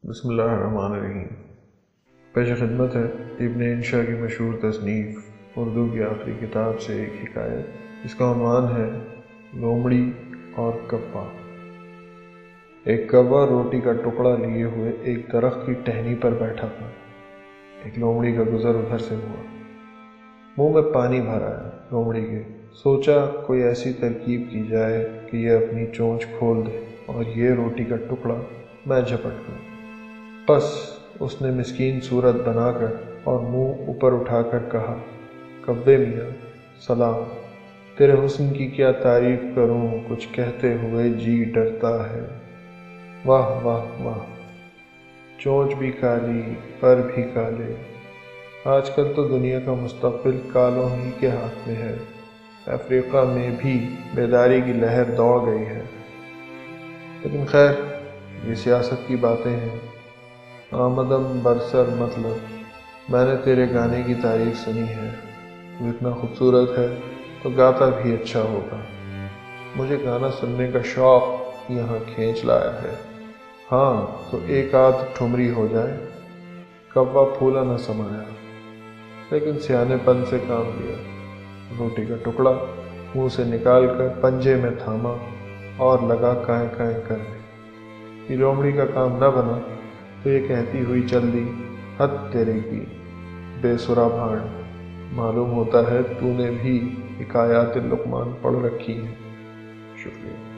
بسم اللہ الرحمن الرحیم۔ پیش خدمت ہے ابن انشا کی مشہور تصنیف اردو کی آخری کتاب سے ایک حکایت، جس کا عنوان ہے لومڑی اور کوا۔ ایک کوا روٹی کا ٹکڑا لیے ہوئے ایک درخت کی ٹہنی پر بیٹھا تھا۔ ایک لومڑی کا گزر ادھر سے ہوا، منہ میں پانی بھر آیا لومڑی کے۔ سوچا کوئی ایسی ترکیب کی جائے کہ یہ اپنی چونچ کھول دے اور یہ روٹی کا ٹکڑا میں جھپٹ لوں۔ بس اس نے مسکین صورت بنا کر اور منہ اوپر اٹھا کر کہا، کوے میاں سلام، تیرے حسن کی کیا تعریف کروں، کچھ کہتے ہوئے جی ڈرتا ہے۔ واہ واہ واہ، چونچ بھی کالی پر بھی کالے، آج کل تو دنیا کا مستقبل کالوں ہی کے ہاتھ میں ہے۔ افریقہ میں بھی بیداری کی لہر دوڑ گئی ہے، لیکن خیر یہ سیاست کی باتیں ہیں۔ آمدم برسر مطلب، میں نے تیرے گانے کی تعریف سنی ہے، تو اتنا خوبصورت ہے تو گاتا بھی اچھا ہوگا۔ مجھے گانا سننے کا شوق یہاں کھینچ لایا ہے۔ ہاں تو ایک آدھ ٹھمری ہو جائے۔ کوا پھولا نہ سمایا، لیکن سیانے پن سے کام لیا۔ روٹی کا ٹکڑا منہ سے نکال کر پنجے میں تھاما اور لگا کائیں کائیں کرنے۔ یہ لومڑی کا کام نہ بنا تو یہ کہتی ہوئی چل دی، حد تیرے کی بے سرا بھانڈ، معلوم ہوتا ہے تو نے بھی حکایات لقمان پڑھ رکھی ہیں۔ شکریہ۔